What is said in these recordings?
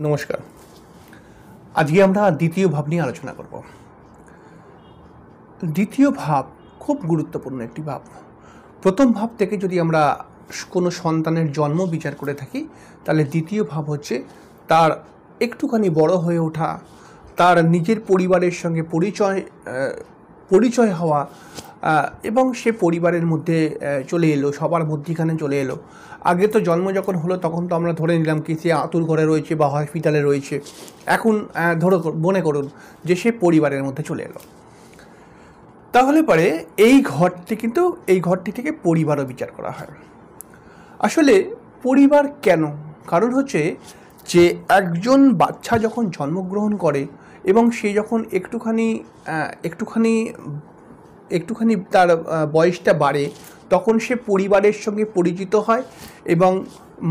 নমস্কার। আজকে আমরা দ্বিতীয় ভাব নিয়ে আলোচনা করব। দ্বিতীয় ভাব খুব গুরুত্বপূর্ণ একটি ভাব। প্রথম ভাব থেকে যদি আমরা কোনো সন্তানের জন্ম বিচার করে থাকি, তাহলে দ্বিতীয় ভাব হচ্ছে তার একটুখানি বড় হয়ে ওঠা, তার নিজের পরিবারের সঙ্গে পরিচয় হওয়া, এবং সে পরিবারের মধ্যে চলে এলো, সবার মধ্যিখানে চলে এলো। আগে তো জন্ম যখন হলো তখন তো আমরা ধরে নিলাম কি সে আতুর ঘরে রয়েছে বা হসপিটালে রয়েছে। এখন মনে করুন যে সে পরিবারের মধ্যে চলে এলো, তাহলে পরে এই ঘরটি থেকে পরিবারও বিচার করা হয়। আসলে পরিবার কেন? কারণ হচ্ছে যে একজন বাচ্চা যখন জন্মগ্রহণ করে এবং সে যখন একটুখানি তার বয়সটা বাড়ে, তখন সে পরিবারের সঙ্গে পরিচিত হয় এবং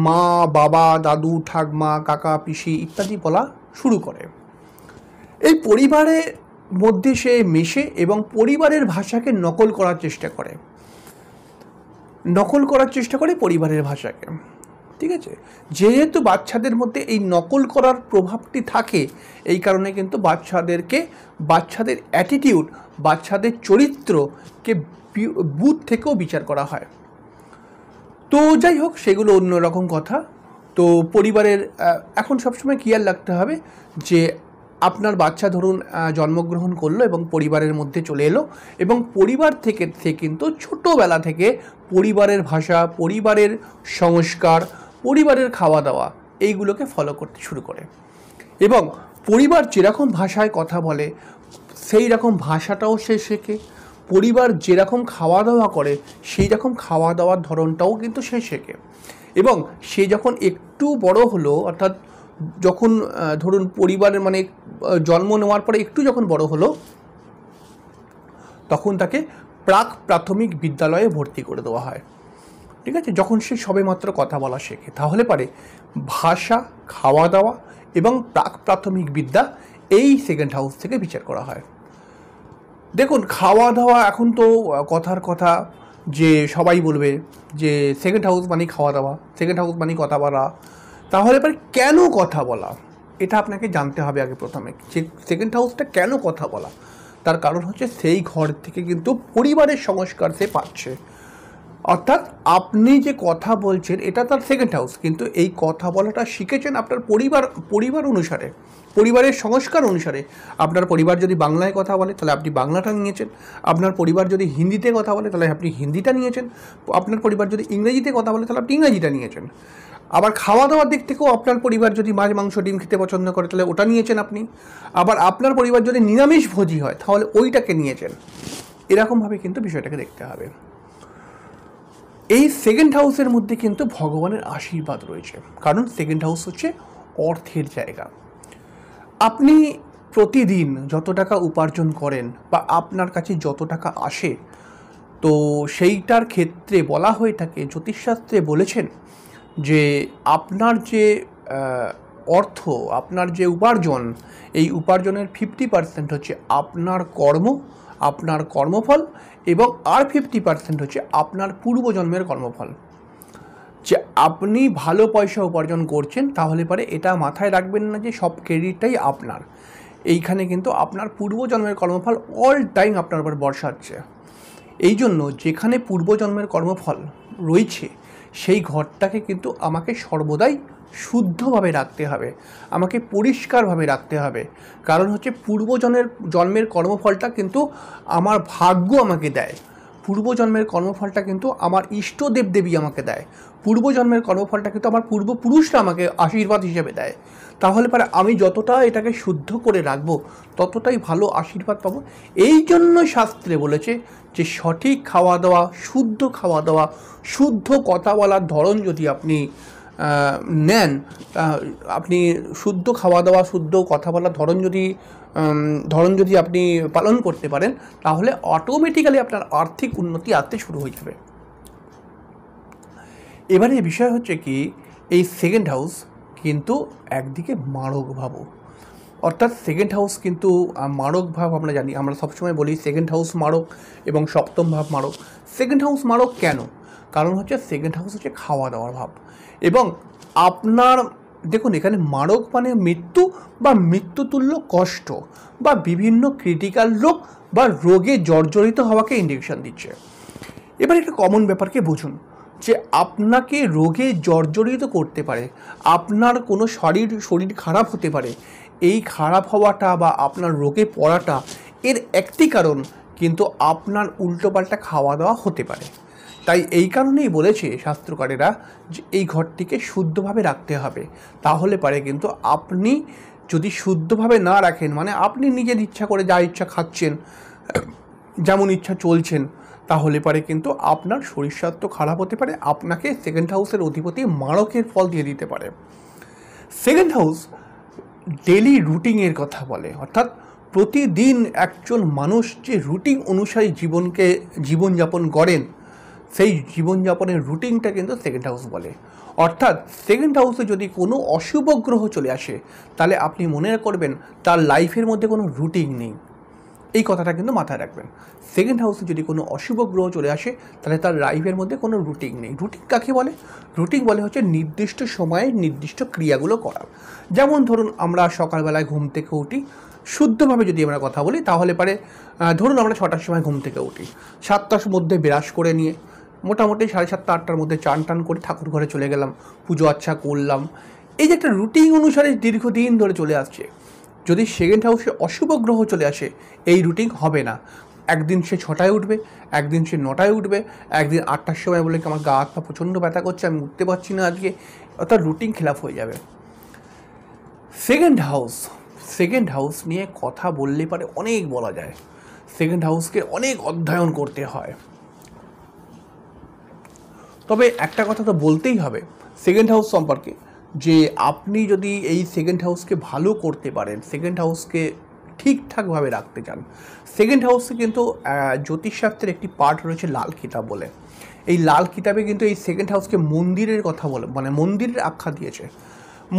মা, বাবা, দাদু, ঠাকমা, কাকা, পিসি ইত্যাদি বলা শুরু করে। এই পরিবারের মধ্যে সে মেশে এবং পরিবারের ভাষাকে নকল করার চেষ্টা করে পরিবারের ভাষাকে। ঠিক আছে, যেহেতু বাচ্চাদের মধ্যে এই নকল করার প্রভাবটি থাকে, এই কারণে কিন্তু বাচ্চাদের অ্যাটিটিউড, বাচ্চাদের চরিত্রকে বুথ থেকেও বিচার করা হয়। তো যাই হোক, সেগুলো অন্যরকম কথা। তো পরিবারের এখন সবসময় খেয়াল রাখতে হবে যে আপনার বাচ্চা ধরুন জন্মগ্রহণ করলো এবং পরিবারের মধ্যে চলে এলো, এবং পরিবার থেকে সে কিন্তু ছোটোবেলা থেকে পরিবারের ভাষা, পরিবারের সংস্কার, পরিবারের খাওয়া দাওয়া এইগুলোকে ফলো করতে শুরু করে, এবং পরিবার যেরকম ভাষায় কথা বলে সেই রকম ভাষাটাও সে শেখে। পরিবার যেরকম খাওয়া দাওয়া করে সেই রকম খাওয়া দাওয়ার ধরনটাও কিন্তু সে শেখে। এবং সে যখন একটু বড় হলো, অর্থাৎ যখন ধরুন পরিবারের জন্ম নেওয়ার পরে একটু যখন বড় হলো, তখন তাকে প্রাথমিক বিদ্যালয়ে ভর্তি করে দেওয়া হয়। ঠিক আছে, যখন সে সবেমাত্র কথা বলা শেখে, তাহলে পারে ভাষা, খাওয়া দাওয়া এবং প্রাথমিক বিদ্যা এই সেকেন্ড হাউস থেকে বিচার করা হয়। দেখুন, খাওয়া দাওয়া এখন তো কথার কথা যে সবাই বলবে যে সেকেন্ড হাউস মানে খাওয়া দাওয়া, সেকেন্ড হাউস মানে কথা বলা। তাহলে পরে কেন কথা বলা, এটা আপনাকে জানতে হবে আগে প্রথমে, যে সেকেন্ড হাউসটা কেন কথা বলা। তার কারণ হচ্ছে সেই ঘর থেকে কিন্তু পরিবারের সংস্কার সে পাচ্ছে। অর্থাৎ আপনি যে কথা বলছেন এটা তার সেকেন্ড হাউস, কিন্তু এই কথা বলাটা শিখেছেন আপনার পরিবার অনুসারে, পরিবারের সংস্কার অনুসারে। আপনার পরিবার যদি বাংলায় কথা বলে তাহলে আপনি বাংলাটা নিয়েছেন, আপনার পরিবার যদি হিন্দিতে কথা বলে তাহলে আপনি হিন্দিটা নিয়েছেন, আপনার পরিবার যদি ইংরেজিতে কথা বলে তাহলে আপনি ইংরেজিটা নিয়েছেন। আবার খাওয়া দাওয়ার দিক থেকেও আপনার পরিবার যদি মাছ, মাংস, ডিম খেতে পছন্দ করে তাহলে ওটা নিয়েছেন আপনি। আবার আপনার পরিবার যদি নিরামিষ ভোজী হয় তাহলে ওইটাকে নিয়েছেন। এরকমভাবে কিন্তু বিষয়টাকে দেখতে হবে। এই সেকেন্ড হাউসের মধ্যে কিন্তু ভগবানের আশীর্বাদ রয়েছে, কারণ সেকেন্ড হাউস হচ্ছে অর্থের জায়গা। আপনি প্রতিদিন যত টাকা উপার্জন করেন বা আপনার কাছে যত টাকা আসে, তো সেইটার ক্ষেত্রে বলা হয়ে থাকে, জ্যোতিষশাস্ত্রে বলেছেন যে আপনার যে অর্থ, আপনার যে উপার্জন, এই উপার্জনের 50% হচ্ছে আপনার আপনার কর্মফল, এবং আর 50% হচ্ছে আপনার পূর্বজন্মের কর্মফল। যে আপনি ভালো পয়সা উপার্জন করছেন, তাহলে পরে এটা মাথায় রাখবেন না যে সব ক্রেডিটটাই আপনার। এইখানে কিন্তু আপনার পূর্বজন্মের কর্মফল অল টাইম আপনার উপর বর্ষাচ্ছে। এই জন্য যেখানে পূর্বজন্মের কর্মফল রয়েছে সেই ঘরটাকে কিন্তু আমাকে সর্বদাই শুদ্ধভাবে রাখতে হবে, আমাকে পরিষ্কারভাবে রাখতে হবে। কারণ হচ্ছে জন্মের কর্মফলটা কিন্তু আমার ভাগ্য আমাকে দেয়, পূর্বজন্মের কর্মফলটা কিন্তু আমার ইষ্ট দেবদেবী আমাকে দেয়, পূর্বজন্মের কর্মফলটা কিন্তু আমার পূর্বপুরুষরা আমাকে আশীর্বাদ হিসেবে দেয়। তাহলে পরে আমি যতটা এটাকে শুদ্ধ করে রাখবো ততটাই ভালো আশীর্বাদ পাবো। এই জন্য শাস্ত্রে বলেছে যে সঠিক খাওয়া দাওয়া, শুদ্ধ খাওয়া দাওয়া, শুদ্ধ কথা বলার ধরন যদি আপনি নেন, আপনি শুদ্ধ খাওয়া দাওয়া, শুদ্ধ কথা বলার ধরন যদি আপনি পালন করতে পারেন, তাহলে অটোমেটিক্যালি আপনার আর্থিক উন্নতি আসতে শুরু হয়ে যাবে। এবারে বিষয় হচ্ছে কি, এই সেকেন্ড হাউস কিন্তু একদিকে মারক ভাবও, অর্থাৎ সেকেন্ড হাউস কিন্তু মারক ভাব। আমরা জানি, আমরা সবসময় বলি সেকেন্ড হাউস মারক এবং সপ্তম ভাব মারক। সেকেন্ড হাউস মারক কেন? কারণ হচ্ছে সেকেন্ড হাউস হচ্ছে খাওয়া দাওয়ার ভাব, এবং আপনার দেখুন এখানে মারক মানে মৃত্যু বা মৃত্যুতুল্য কষ্ট বা বিভিন্ন ক্রিটিক্যাল রোগ বা রোগে জর্জরিত হওয়াকে ইন্ডিকেশন দিচ্ছে। এবার একটা কমন ব্যাপারকে বুঝুন যে আপনাকে রোগে জর্জরিত করতে পারে, আপনার কোনো শরীর খারাপ হতে পারে। এই খারাপ হওয়াটা বা আপনার রোগে পড়াটা এর একটি কারণ কিন্তু আপনার উল্টোপাল্টা খাওয়া দাওয়া হতে পারে। তাই এই কারণেই বলেছে শাস্ত্রকারেরা যে এই ঘরটিকে শুদ্ধভাবে রাখতে হবে। তাহলে পারে কিন্তু আপনি যদি শুদ্ধভাবে না রাখেন, মানে আপনি নিজের ইচ্ছা করে যা ইচ্ছা খাচ্ছেন, যেমন ইচ্ছা চলছেন, তাহলে পারে কিন্তু আপনার শরীর স্বাস্থ্য খারাপ হতে পারে, আপনাকে সেকেন্ড হাউসের অধিপতি মারকের ফল দিয়ে দিতে পারে। সেকেন্ড হাউস ডেলি রুটিনের কথা বলে, অর্থাৎ প্রতিদিন একজন মানুষ যে রুটিন অনুসারে জীবনযাপন করেন, সেই জীবনযাপনের রুটিনটা কিন্তু সেকেন্ড হাউস বলে। অর্থাৎ সেকেন্ড হাউসে যদি কোনো অশুভ গ্রহ চলে আসে তাহলে আপনি মনে করবেন তার লাইফের মধ্যে কোনো রুটিন নেই। এই কথাটা কিন্তু মাথায় রাখবেন। সেকেন্ড হাউসে যদি কোনো অশুভ গ্রহ চলে আসে তাহলে তার লাইফের মধ্যে কোনো রুটিন নেই। রুটিন কাকে বলে? রুটিন বলে হচ্ছে নির্দিষ্ট সময়ে নির্দিষ্ট ক্রিয়াগুলো করা। যেমন ধরুন আমরা সকালবেলায় ঘুম থেকে উঠি, শুদ্ধভাবে যদি আমরা কথা বলি তাহলে পারে ধরুন আমরা 6টার সময় ঘুম থেকে উঠি, 7টার মধ্যে ব্রাশ করে নিয়ে মোটামুটি 7:30 8টার মধ্যে চান টান করে ঠাকুর ঘরে চলে গেলাম, পুজো আচ্ছা করলাম। এই যে একটা রুটিন অনুসারে দীর্ঘদিন ধরে চলে আসছে। যদি সেকেন্ড হাউসে অশুভ গ্রহ চলে আসে এই রুটিন হবে না। একদিন সে 6টায় উঠবে, একদিন সে 9টায় উঠবে, একদিন 8টার সময় বলে কি আমার গা হাত পা প্রচণ্ড ব্যথা করছে, আমি উঠতে পারছি না আজকে, অর্থাৎ রুটিন খেলাফ হয়ে যাবে। সেকেন্ড হাউস নিয়ে কথা বললে পারে অনেক বলা যায়। সেকেন্ড হাউসকে অনেক অধ্যয়ন করতে হয়। তবে একটা কথা তো বলতেই হবে সেকেন্ড হাউস সম্পর্কে, যে আপনি যদি এই সেকেন্ড হাউসকে ভালো করতে পারেন, সেকেন্ড হাউসকে ঠিকঠাকভাবে রাখতে চান, সেকেন্ড হাউসে কিন্তু জ্যোতিষশাস্ত্রের একটি পার্ট রয়েছে লাল কিতাব বলে। এই লাল কিতাবে কিন্তু এই সেকেন্ড হাউসকে মন্দিরের কথা বলে, মানে মন্দিরের আখ্যা দিয়েছে।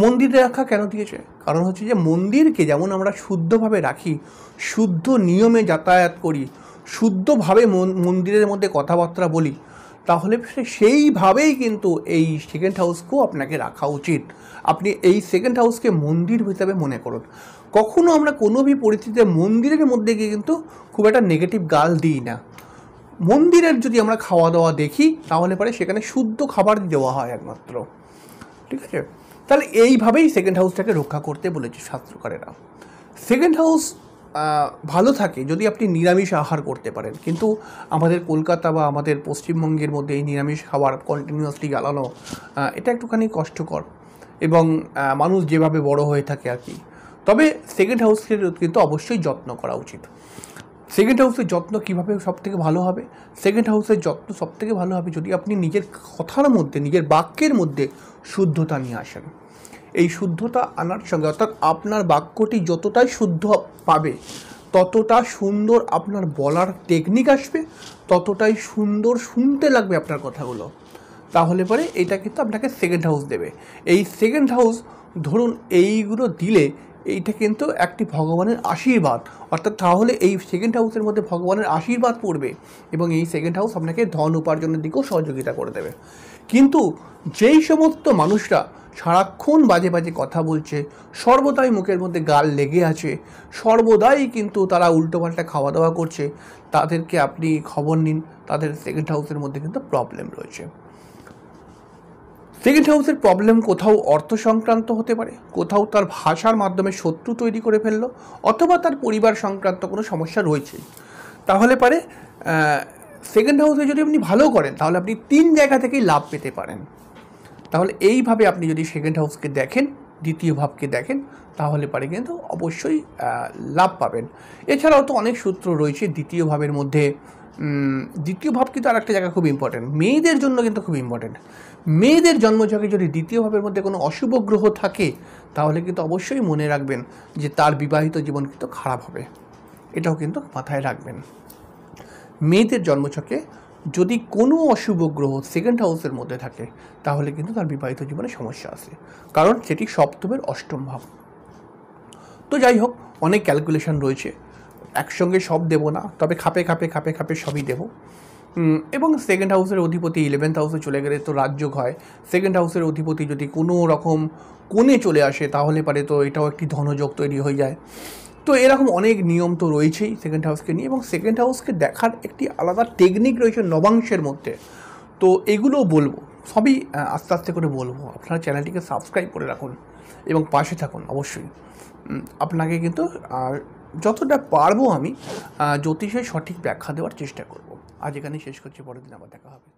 মন্দিরের আখ্যা কেন দিয়েছে? কারণ হচ্ছে যে মন্দিরকে যেমন আমরা শুদ্ধভাবে রাখি, শুদ্ধ নিয়মে যাতায়াত করি, শুদ্ধভাবে মন্দিরের মধ্যে কথাবার্তা বলি, তাহলে সেইভাবেই কিন্তু এই সেকেন্ড হাউসকেও আপনাকে রাখা উচিত। আপনি এই সেকেন্ড হাউসকে মন্দির হিসাবে মনে করুন। কখনো আমরা কোনো পরিস্থিতিতে মন্দিরের মধ্যে গিয়ে কিন্তু খুব একটা নেগেটিভ গাল দিই না। মন্দিরের যদি আমরা খাওয়া দাওয়া দেখি তাহলে পরে সেখানে শুদ্ধ খাবার দেওয়া হয় একমাত্র, ঠিক আছে? তাহলে এইভাবেই সেকেন্ড হাউসটাকে রক্ষা করতে বলেছে শাস্ত্রকারেরা। সেকেন্ড হাউস ভালো থাকে যদি আপনি নিরামিষ আহার করতে পারেন, কিন্তু আমাদের কলকাতা বা আমাদের পশ্চিমবঙ্গের মধ্যে এই নিরামিষ খাবার কন্টিনিউয়াসলি জ্বালানো এটা একটুখানি কষ্টকর, এবং মানুষ যেভাবে বড় হয়ে থাকে আর কি। তবে সেকেন্ড হাউসের কিন্তু অবশ্যই যত্ন করা উচিত। সেকেন্ড হাউসের যত্ন কীভাবে সবথেকে ভালো হবে? সেকেন্ড হাউসের যত্ন সবথেকে ভালো হবে যদি আপনি নিজের কথার মধ্যে, নিজের বাক্যের মধ্যে শুদ্ধতা নিয়ে আসেন। এই শুদ্ধতা আনার সঙ্গে, অর্থাৎ আপনার বাক্যটি যতটাই শুদ্ধ পাবে ততটা সুন্দর আপনার বলার টেকনিক আসবে, ততটাই সুন্দর শুনতে লাগবে আপনার কথাগুলো। তাহলে পরে এটা কিন্তু আপনাকে সেকেন্ড হাউস দেবে। এই সেকেন্ড হাউস ধরুন এইগুলো দিলে এইটা কিন্তু একটি ভগবানের আশীর্বাদ, অর্থাৎ তাহলে এই সেকেন্ড হাউসের মধ্যে ভগবানের আশীর্বাদ পড়বে এবং এই সেকেন্ড হাউস আপনাকে ধন উপার্জনের দিকেও সহযোগিতা করে দেবে। কিন্তু যেই সমস্ত মানুষরা সারাক্ষণ বাজে বাজে কথা বলছে, সর্বদাই মুখের মধ্যে গাল লেগে আছে, সর্বদাই কিন্তু তারা উল্টোপাল্টা খাওয়া দাওয়া করছে, তাদেরকে আপনি খবর নিন, তাদের সেকেন্ড হাউসের মধ্যে কিন্তু প্রবলেম রয়েছে। সেকেন্ড হাউসের প্রবলেম কোথাও অর্থ সংক্রান্ত হতে পারে, কোথাও তার ভাষার মাধ্যমে শত্রু তৈরি করে ফেললো, অথবা তার পরিবার সংক্রান্ত কোনো সমস্যা রয়েছে। তাহলে পারে সেকেন্ড হাউসে যদি আপনি ভালো করেন তাহলে আপনি 3 জায়গা থেকেই লাভ পেতে পারেন। তাহলে এইভাবে আপনি যদি সেকেন্ড হাউসকে দেখেন, দ্বিতীয় ভাবকে দেখেন, তাহলে পারে কিন্তু অবশ্যই লাভ পাবেন। এছাড়াও তো অনেক সূত্র রয়েছে দ্বিতীয় ভাবের মধ্যে। দ্বিতীয় ভাব কিন্তু আর একটা জায়গা খুব ইম্পর্টেন্ট, মেয়েদের জন্য কিন্তু খুব ইম্পর্টেন্ট। মেয়েদের জন্মছকে যদি দ্বিতীয় ভাবের মধ্যে কোনো অশুভ গ্রহ থাকে তাহলে কিন্তু অবশ্যই মনে রাখবেন যে তার বিবাহিত জীবন কিন্তু খারাপ হবে, এটাও কিন্তু মাথায় রাখবেন। মেয়েদের জন্মছকে যদি কোনো অশুভ গ্রহ সেকেন্ড হাউসের মধ্যে থাকে তাহলে কিন্তু তার বিবাহিত জীবনে সমস্যা আসে, কারণ সেটি সপ্তমের অষ্টম ভাব। তো যাই হোক, অনেক ক্যালকুলেশন রয়েছে, একসঙ্গে সব দেব না, তবে খাপে খাপে খাপে খাপে সবই দেব। এবং সেকেন্ড হাউসের অধিপতি 11th হাউসে চলে গেলে তো রাজযোগ হয়। সেকেন্ড হাউসের অধিপতি যদি কোনো রকম কোণে চলে আসে তাহলে পারে তো এটাও একটি ধনযোগ তৈরি হয়ে যায়। তো এরকম অনেক নিয়ম তো রয়েছেই সেকেন্ড হাউসকে নিয়ে, এবং সেকেন্ড হাউসকে দেখার একটি আলাদা টেকনিক রয়েছে নবাংশের মধ্যে। তো এগুলো বলবো, সবই আস্তে আস্তে করে বলবো। আপনারা চ্যানেলটিকে সাবস্ক্রাইব করে রাখুন এবং পাশে থাকুন অবশ্যই। আপনাকে কিন্তু যতটা পারবো আমি জ্যোতিষের সঠিক ব্যাখ্যা দেওয়ার চেষ্টা করব। আজ এখানেই শেষ করছি, পরের দিন আবার দেখা হবে।